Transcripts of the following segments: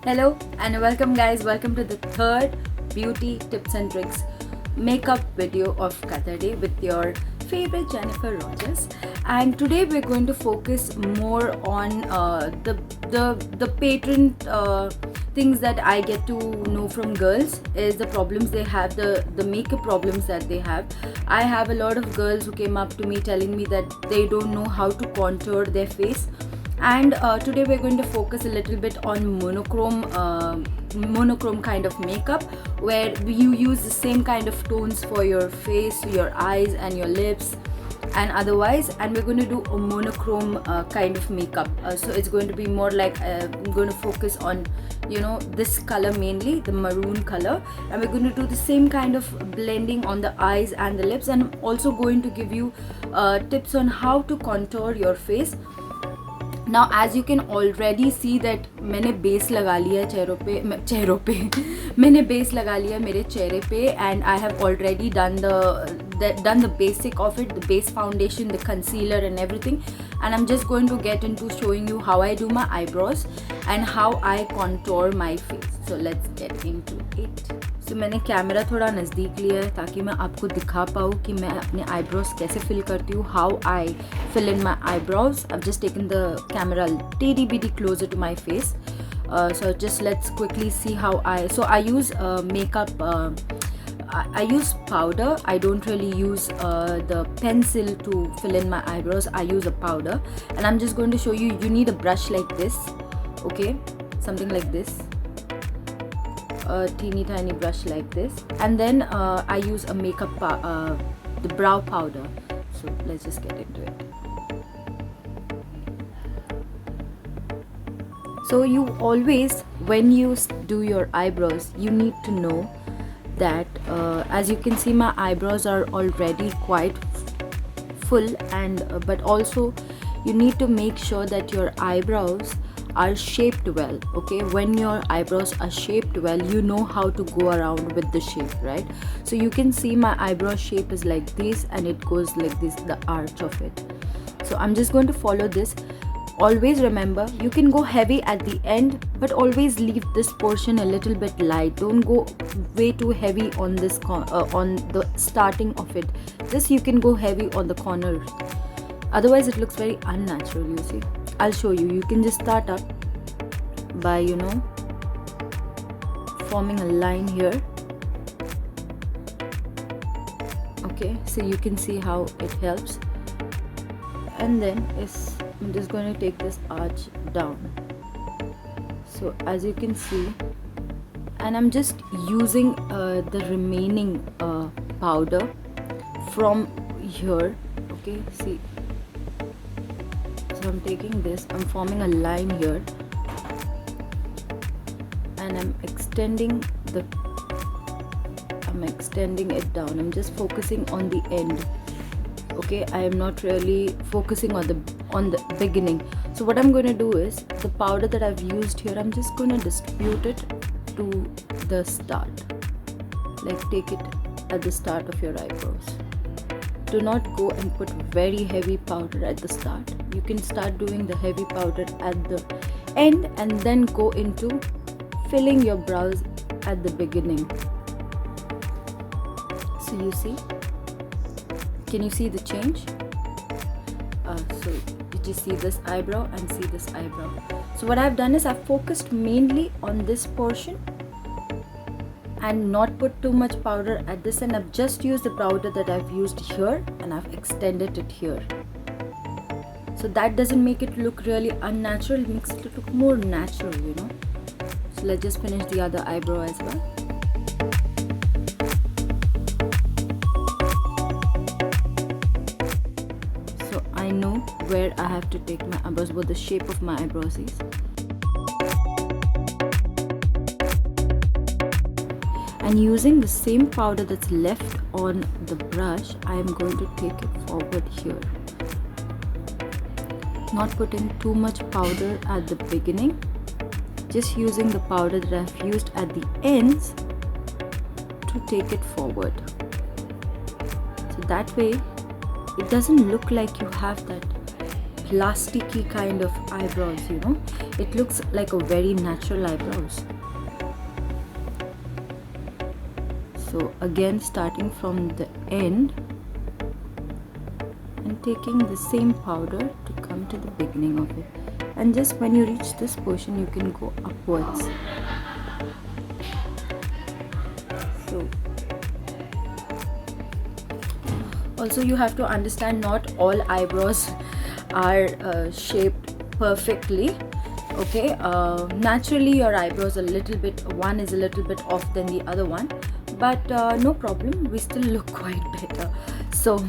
Hello and welcome guys, welcome to the third beauty tips and tricks makeup video of Qatar with your favorite Jennifer Rogers. And today we're going to focus more on the patent things that I get to know from girls is the problems they have, the makeup problems that they have. I have a lot of girls who came up to me telling me that they don't know how to contour their face, and today we're going to focus a little bit on monochrome kind of makeup, where you use the same kind of tones for your face, your eyes and your lips and otherwise, and we're going to do a monochrome kind of makeup. So it's going to be more like I'm going to focus on this color, mainly the maroon color, and we're going to do the same kind of blending on the eyes and the lips, and I'm also going to give you tips on how to contour your face. Now as you can already see that मैंने base लगा लिया है चेहरों पे मैंने base लगा लिया मेरे चेहरे पे, and I have already done the basic of it, the base foundation, the concealer and everything, and I'm just going to get into showing you how I do my eyebrows and how I contour my face. So let's get into it. तो मैंने camera थोड़ा नज़दीक लिया है ताकि मैं आपको दिखा पाऊँ कि मैं अपने आईब्रोज कैसे फिल करती हूँ, how I fill in my eyebrows. I've just taken the camera teeny bitty closer to my face. So just let's quickly see how I use makeup. I use powder. I don't really use the pencil to fill in my eyebrows. I use a powder, and I'm just going to show you. You need a brush like this, okay, something like this. A teeny tiny brush like this, and then I use a the brow powder. So let's just get into it. So you always, when you do your eyebrows, you need to know that as you can see, my eyebrows are already quite full, and but also you need to make sure that your eyebrows are shaped well. Okay, when your eyebrows are shaped well, you know how to go around with the shape, right? So you can see my eyebrow shape is like this, and it goes like this, the arch of it. So I'm just going to follow this. Always remember, you can go heavy at the end, but always leave this portion a little bit light. Don't go way too heavy on this on the starting of it. This you can go heavy on the corners, otherwise it looks very unnatural. You see, I'll show you. You can just start up by forming a line here. Okay, so you can see how it helps, and then I'm just going to take this arch down. So as you can see, and I'm just using the remaining powder from here. Okay, see, so I'm taking this, I'm forming a line here, and I'm extending it down. I'm just focusing on the end. Okay, I am not really focusing on the beginning. So what I'm going to do is, the powder that I've used here, I'm just going to distribute it to the start, like take it at the start of your eyebrows. Do not go and put very heavy powder at the start. You can start doing the heavy powder at the end, and then go into filling your brows at the beginning. So you see, can you see the change? So did you see this eyebrow and see this eyebrow? So what I've done is I've focused mainly on this portion and not put too much powder at this end. I've just used the powder that I've used here, and I've extended it here. So that doesn't make it look really unnatural, it makes it look more natural, So let's just finish the other eyebrow as well. So I know where I have to take my eyebrows, what the shape of my eyebrows is. And using the same powder that's left on the brush, I am going to take it forward here. Not putting too much powder at the beginning, just using the powder that I've used at the ends to take it forward. So that way it doesn't look like you have that plasticky kind of eyebrows, you know. It looks like a very natural eyebrows. So again, starting from the end and taking the same powder to come to the beginning of it, and just when you reach this portion you can go upwards. So also you have to understand, not all eyebrows are shaped perfectly. Okay, naturally your eyebrows are a little bit, one is a little bit off than the other one, but no problem, we still look quite better. So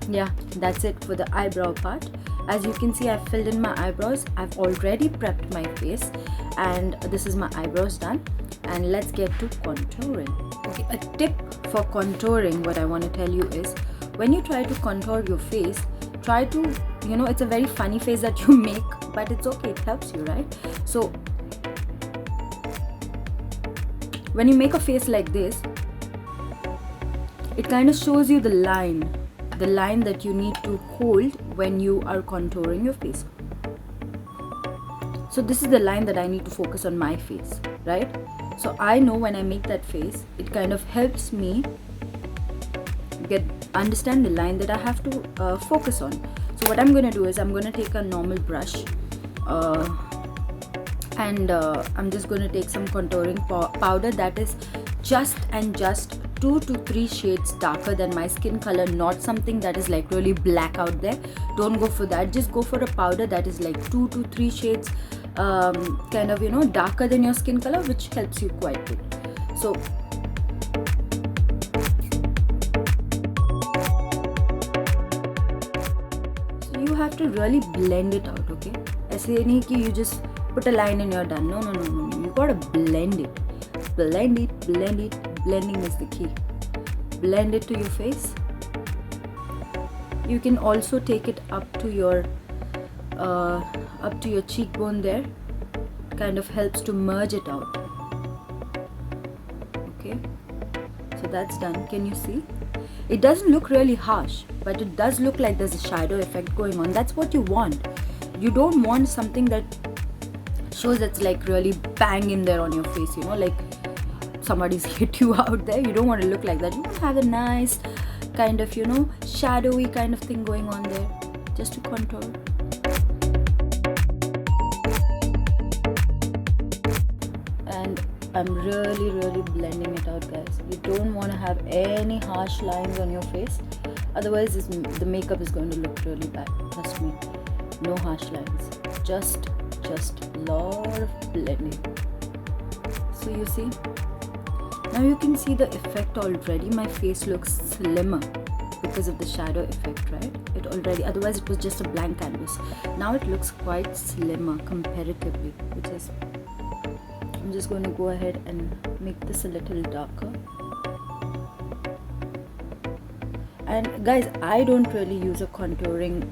yeah, that's it for the eyebrow part. As you can see, I've filled in my eyebrows. I've already prepped my face, and this is my eyebrows done. And let's get to contouring. Okay, a tip for contouring, what I want to tell you is, when you try to contour your face, try to, you know, it's a very funny face that you make, but it's okay, it helps you, right? So when you make a face like this, it kind of shows you the line that you need to hold when you are contouring your face. So this is the line that I need to focus on my face, right? So I know when I make that face, it kind of helps me understand the line that I have to focus on. So what I'm going to do is, I'm going to take a normal brush and I'm just going to take some contouring powder that is just 2 to 3 shades darker than my skin color, not something that is like really black out there. Don't go for that. Just go for a powder that is like 2 to 3 shades kind of, you know, darker than your skin color, which helps you quite good. So you have to really blend it out, okay? ऐसे नहीं कि you just put a line and you're done. No. You gotta blend it. Blending is the key. Blend it to your face. You can also take it up to your cheekbone there. Kind of helps to merge it out. Okay, so that's done. Can you see? It doesn't look really harsh, but it does look like there's a shadow effect going on. That's what you want. You don't want something that shows it's like really bang in there on your face, you know, like somebody's hit you out there. You don't want to look like that. You want to have a nice kind of, you know, shadowy kind of thing going on there, just to contour. And I'm really blending it out, guys. You don't want to have any harsh lines on your face, otherwise the makeup is going to look really bad. Trust me, no harsh lines, just lot of blending. So you see, now you can see the effect already. My face looks slimmer because of the shadow effect, right? It already, otherwise it was just a blank canvas. Now it looks quite slimmer comparatively, which is, I'm just going to go ahead and make this a little darker. And guys, I don't really use a contouring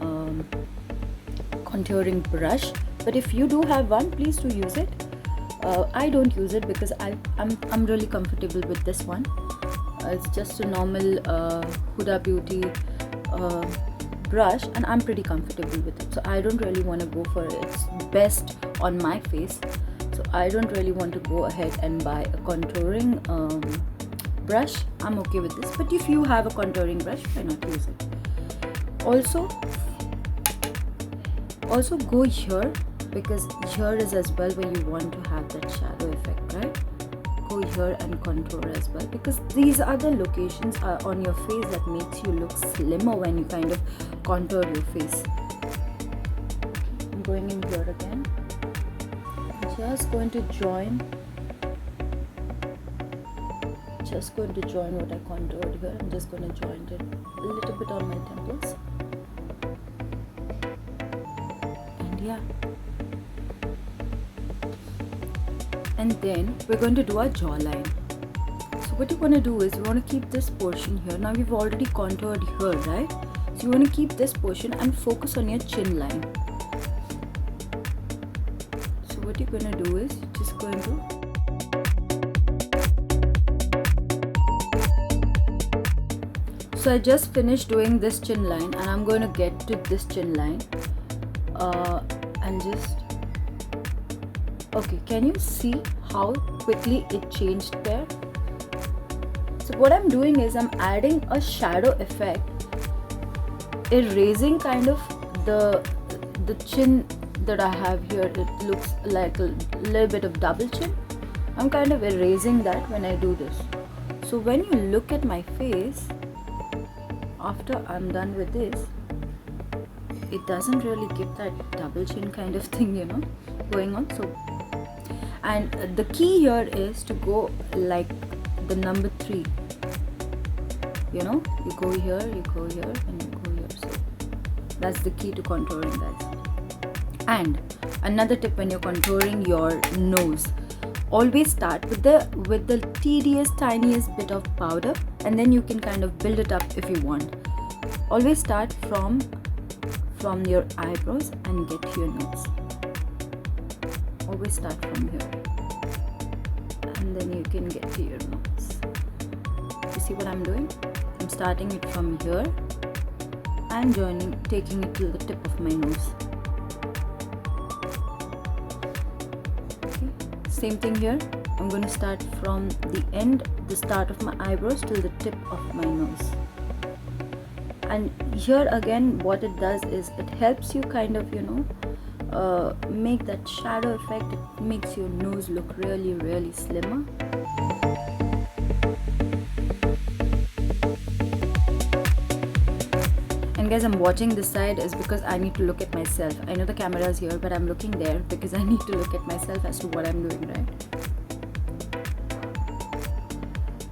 brush, but if you do have one, please do use it. I don't use it because I'm really comfortable with this one. It's just a normal Huda Beauty brush, and I'm pretty comfortable with it. So I don't really want to go for it. It's best on my face. So I don't really want to go ahead and buy a contouring brush. I'm okay with this. But if you have a contouring brush, why not use it? Also go here, because here is as well where you want to have that shadow effect, right? Go here and contour as well, because these are the locations on your face that makes you look slimmer when you kind of contour your face. I'm going in here again. I'm just going to join what I contoured here. I'm just going to join it a little bit on my temples. And yeah. And then we're going to do our jawline. So what you want to do is, you want to keep this portion here. Now we've already contoured here, right? So you want to keep this portion and focus on your chin line. So what you're going to do is, you're just going to So I just finished doing this chin line, and I'm going to get to this chin line. and just, okay, can you see how quickly it changed there? So what I'm doing is I'm adding a shadow effect, erasing kind of the chin that I have here. It looks like a little bit of double chin. I'm kind of erasing that when I do this. So when you look at my face after I'm done with this, it doesn't really give that double chin kind of thing, you know, going on. So, and the key here is to go like the number 3, you know, you go here, and you go here. So that's the key to contouring, guys. And another tip when you're contouring your nose, always start with the tedious tiniest bit of powder, and then you can kind of build it up if you want. Always start from your eyebrows and get to your nose. Always start from here, and then you can get to your nose. You see what I'm doing? I'm starting it from here and taking it to the tip of my nose. Okay. Same thing here. I'm going to start from the start of my eyebrows till the tip of my nose. And here again, what it does is it helps you kind of, you know, make that shadow effect. It makes your nose look really, really slimmer. And guys, I'm watching this side is because I need to look at myself. I know the camera is here, but I'm looking there because I need to look at myself as to what I'm doing, right?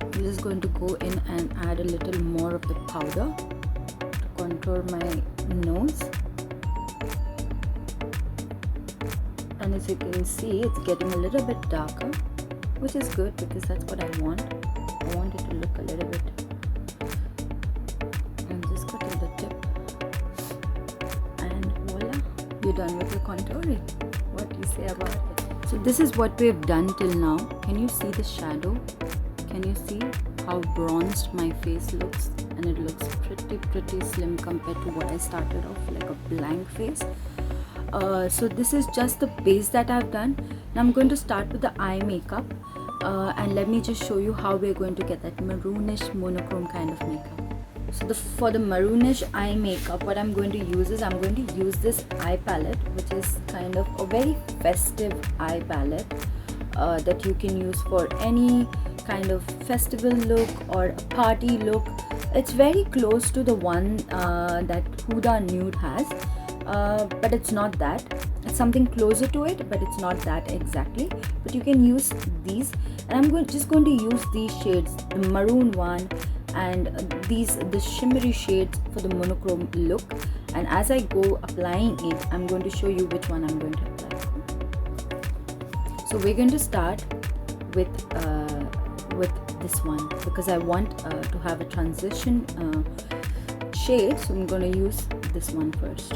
I'm just going to go in and add a little more of the powder to contour my nose. And as you can see, it's getting a little bit darker, which is good because that's what I want. I want it to look a little bit. And just go to the tip. And voila, you're done with your contouring. What do you say about it? So this is what we've done till now. Can you see the shadow? Can you see how bronzed my face looks? And it looks pretty slim compared to what I started off, like a blank face. So this is just the base that I've done. Now I'm going to start with the eye makeup, and let me just show you how we're going to get that maroonish monochrome kind of makeup. So for the maroonish eye makeup, what I'm going to use is I'm going to use this eye palette, which is kind of a very festive eye palette that you can use for any kind of festival look or a party look. It's very close to the one that Huda Nude has. But it's not that. It's something closer to it, but it's not that exactly. But you can use these, and I'm just going to use these shades, the maroon one and the shimmery shades for the monochrome look. And as I go applying it, I'm going to show you which one I'm going to apply. So we're going to start with this one because I want to have a transition shade. So I'm going to use this one first.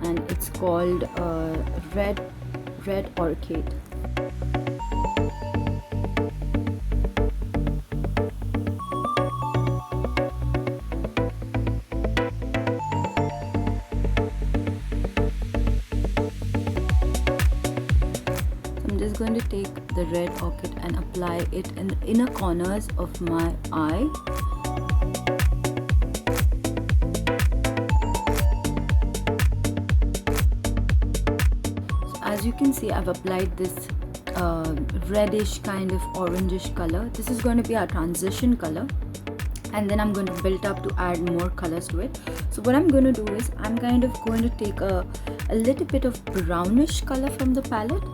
And it's called Red Orchid. So I'm just going to take the Red Orchid and apply it in the inner corners of my eye. As you can see, I've applied this reddish kind of orangish color. This is going to be our transition color, and then I'm going to build up to add more colors to it. So what I'm going to do is I'm kind of going to take a little bit of brownish color from the palette,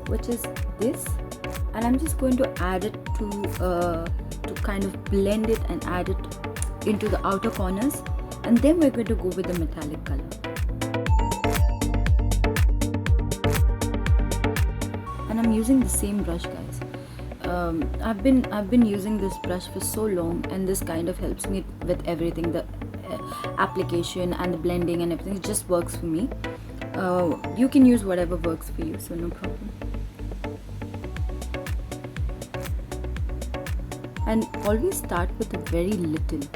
which is this, and I'm just going to add it to kind of blend it and add it into the outer corners, and then we're going to go with the metallic color. And I'm using the same brush, guys. I've been using this brush for so long, and this kind of helps me with everything, the application and the blending and everything. It just works for me. You can use whatever works for you, so no problem. And always start with a very little,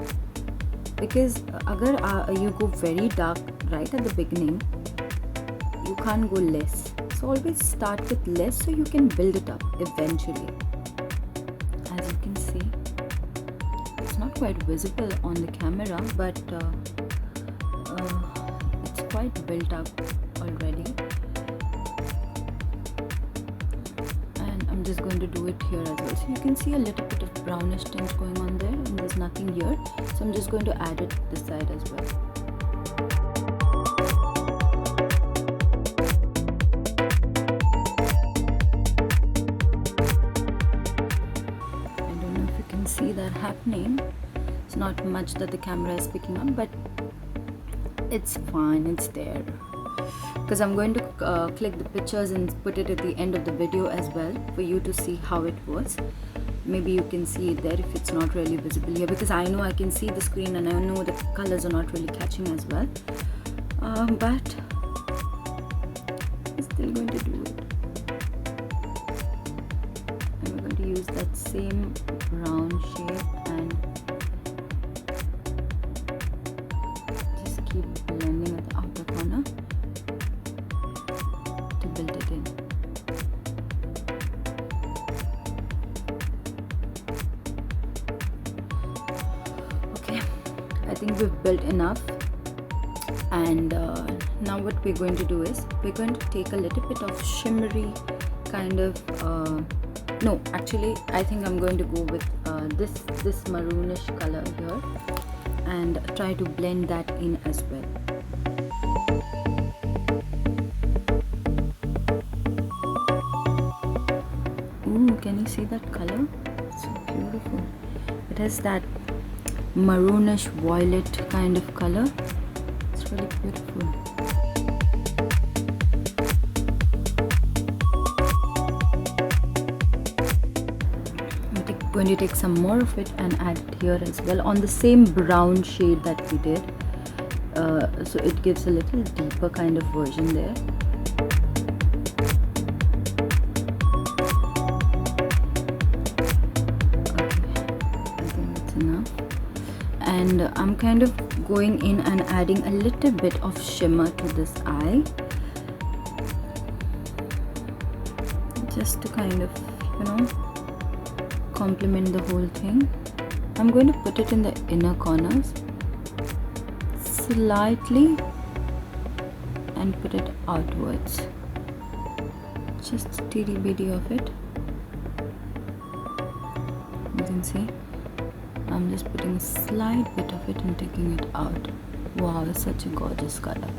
because agar you go very dark right at the beginning, can't go less. So always start with less so you can build it up eventually. As you can see, it's not quite visible on the camera, but it's quite built up already. And I'm just going to do it here as well. So you can see a little bit of brownish tint going on there, and there's nothing here. So I'm just going to add it this side as well. See that happening. It's not much that the camera is picking up, but it's fine, it's there, because I'm going to click the pictures and put it at the end of the video as well for you to see how it was. Maybe you can see it there if it's not really visible here, because I know I can see the screen and I know the colors are not really catching as well, but I'm still going to do it. And we're going to use that same brown shape and just keep blending at the outer corner to build it in. Okay, I think we've built enough, and now what we're going to do is we're going to take a little bit of shimmery kind of no, actually I think I'm going to go with this maroonish color here and try to blend that in as well. Ooh, can you see that color? It's so beautiful. It has that maroonish violet kind of color. It's really beautiful. Going to take some more of it and add it here as well on the same brown shade that we did, so it gives a little deeper kind of version there. Okay, I think that's enough, and I'm kind of going in and adding a little bit of shimmer to this eye, just to kind of, you know, complement the whole thing. I'm going to put it in the inner corners slightly and put it outwards, just teeny bitty of it. You can see I'm just putting a slight bit of it and taking it out. Wow, it's such a gorgeous color.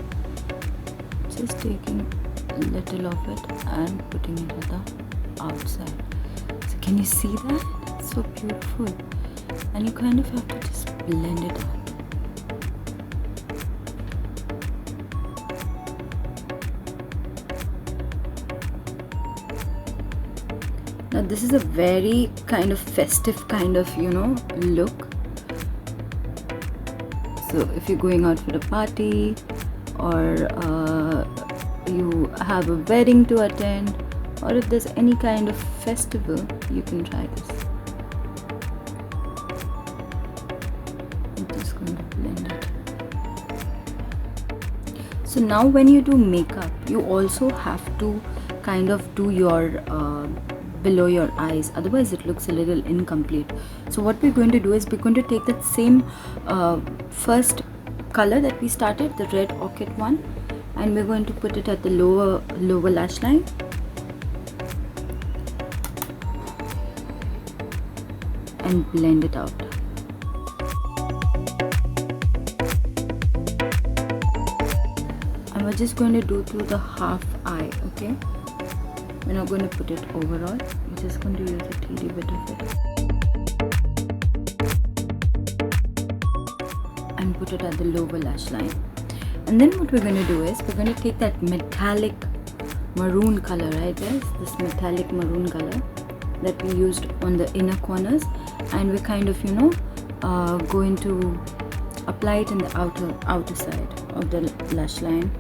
Just taking a little of it and putting it at the outside. Can you see that? It's so beautiful, and you kind of have to just blend it out. Now this is a very kind of festive kind of, you know, look. So if you're going out for a party, or you have a wedding to attend, or if there's any kind of festival, you can try this. I'm just going to blend it. So now when you do makeup, you also have to kind of do your below your eyes, otherwise it looks a little incomplete. So what we're going to do is we're going to take that same first color that we started, the red orchid one, and we're going to put it at the lower lash line. And blend it out. And we're just going to do through the half eye, okay? We're not going to put it overall. We're just going to use a teeny bit of it and put it at the lower lash line. And then what we're going to do is we're going to take that metallic maroon color, right guys? This metallic maroon color that we used on the inner corners, and we're kind of, you know, going to apply it in the outer side of the lash line.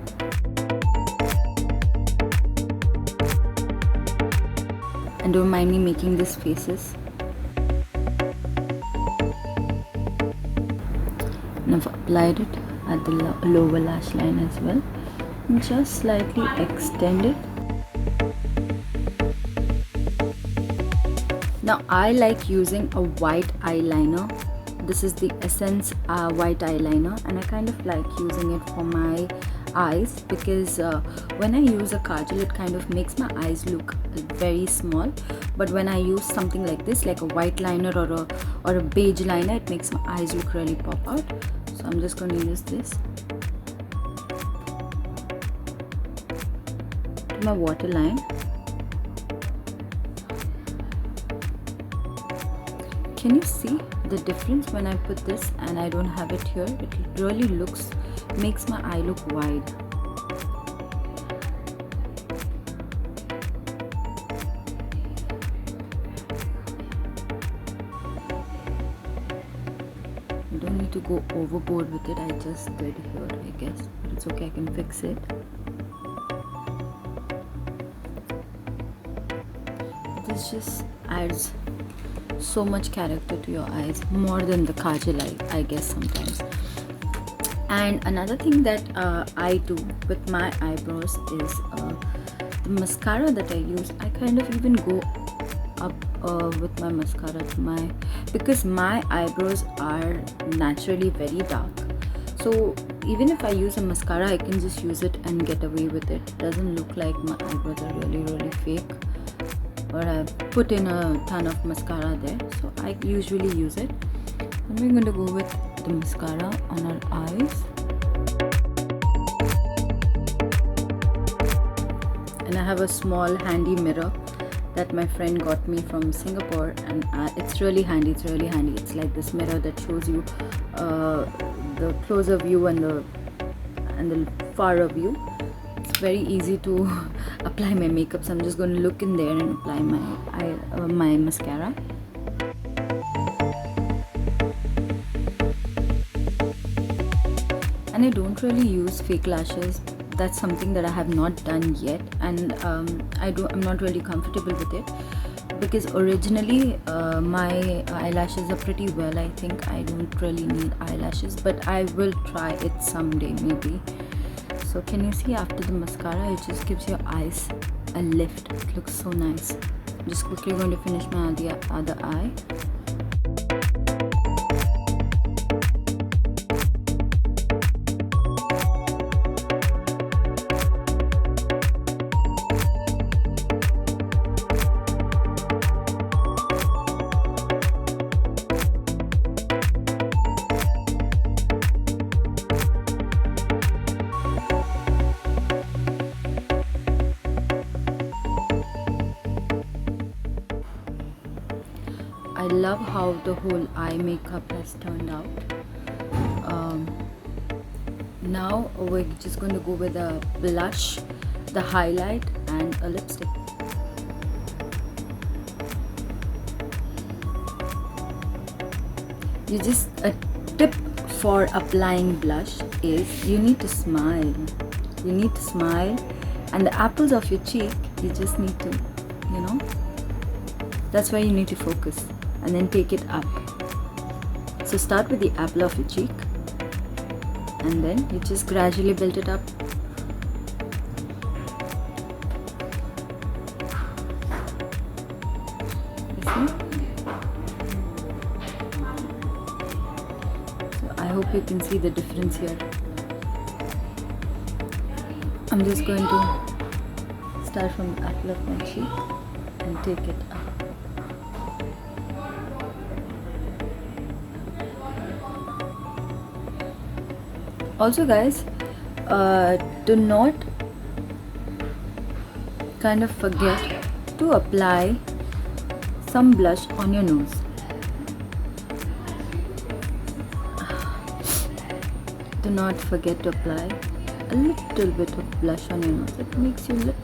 And don't mind me making these faces. And I've applied it at the lower lash line as well. and just slightly extend it. Now I like using a white eyeliner. This is the Essence white eyeliner, and I kind of like using it for my eyes because when I use a kajal, it kind of makes my eyes look very small. But when I use something like this, like a white liner or a beige liner, it makes my eyes look really pop out. So I'm just going to use this to my waterline. Can you see the difference when I put this and I don't have it here? It really makes my eye look wide. You don't need to go overboard with it. I just did here, I guess, but it's okay, I can fix it. This just adds so much character to your eyes, more than the kajal, I guess sometimes. And another thing that I do with my eyebrows is the mascara that I use. I kind of even go up with my mascara to because my eyebrows are naturally very dark. So even if I use a mascara, I can just use it and get away with it. It doesn't look like my eyebrows are really fake, or I've put in a ton of mascara there. So I usually use it. And we're going to go with the mascara on our eyes. And I have a small handy mirror that my friend got me from Singapore, and it's really handy. It's like this mirror that shows you the closer view and the far view. It's very easy to apply my makeup, so I'm just going to look in there and apply my mascara. And I don't really use fake lashes. That's something that I have not done yet, and I'm not really comfortable with it because originally my eyelashes are pretty well. I think I don't really need eyelashes, but I will try it someday maybe. So can you see, after the mascara, it just gives your eyes a lift. It looks so nice. I'm just quickly going to finish my other eye. I love how the whole eye makeup has turned out. Now we're just going to go with a blush, the highlight, and a lipstick. A tip for applying blush is you need to smile. And the apples of your cheek, you just need to, that's where you need to focus, and then take it up. So start with the apple of your cheek, and then you just gradually build it up. You see? So I hope you can see the difference here. I'm just going to start from the apple of my cheek and take it up. Also guys, do not kind of forget to apply some blush on your nose. Do not forget to apply a little bit of blush on your nose. It makes you look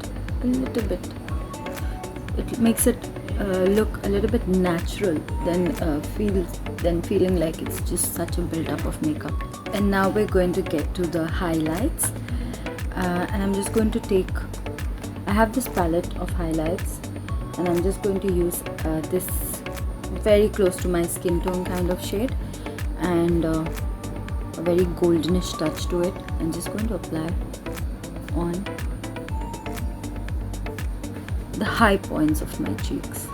a little bit, it makes it look a little bit natural than feeling like it's just such a build-up of makeup. And now we're going to get to the highlights, and I'm just going to I have this palette of highlights, and I'm just going to use this very close to my skin tone kind of shade, and a very goldenish touch to it. I'm just going to apply on the high points of my cheeks.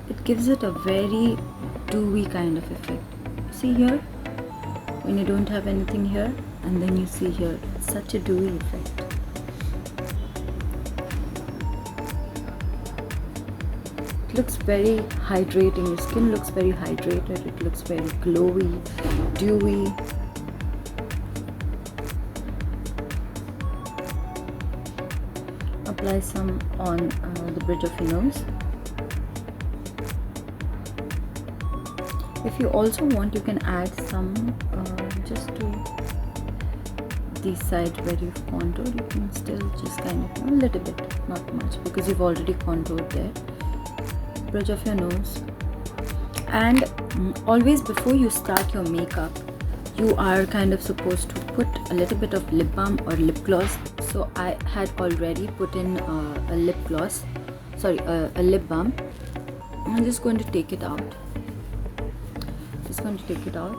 It gives it a very dewy kind of effect. See here, when you don't have anything here, and then you see here, it's such a dewy effect. It looks very hydrating. Your skin looks very hydrated. It looks very glowy, dewy. Apply some on the bridge of your nose. If you also want, you can add some just to the side where you've contoured. You can still just kind of, a little bit, not much, because you've already contoured there. Bridge of your nose. And always before you start your makeup, you are kind of supposed to put a little bit of lip balm or lip gloss. So I had already put in a lip gloss, sorry, a lip balm. I'm just going to take it out. Just going to take it out.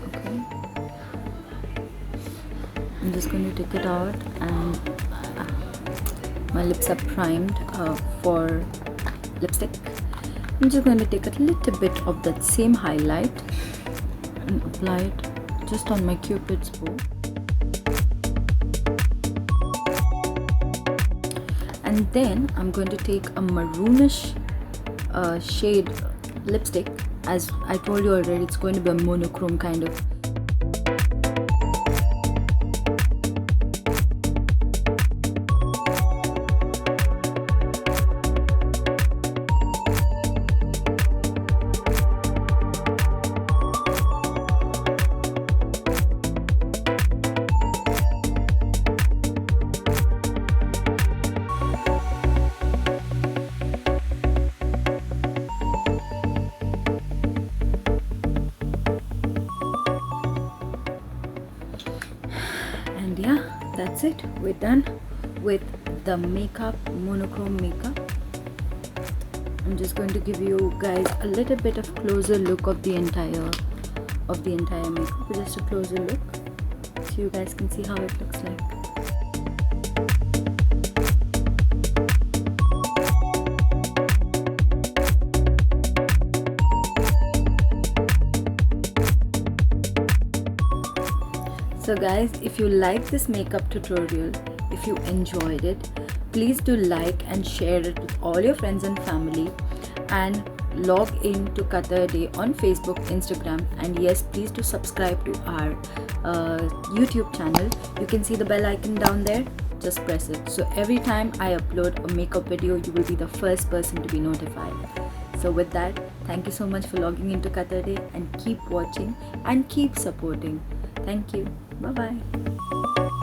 Okay. I'm just going to take it out, and my lips are primed for lipstick. I'm just going to take a little bit of that same highlight and apply it just on my Cupid's bow. And then I'm going to take a maroonish shade lipstick. As I told you already, it's going to be a monochrome kind of. And yeah, that's it. We're done with the makeup, monochrome makeup. I'm just going to give you guys a little bit of closer look of the entire makeup, just a closer look, so you guys can see how it looks like. So guys, if you like this makeup tutorial, if you enjoyed it, please do like and share it with all your friends and family, and log in to Qatar Day on Facebook, Instagram, and yes, please do subscribe to our YouTube channel. You can see the bell icon down there, just press it. So every time I upload a makeup video, you will be the first person to be notified. So with that, thank you so much for logging into Qatar Day, and keep watching and keep supporting. Thank you. Bye bye.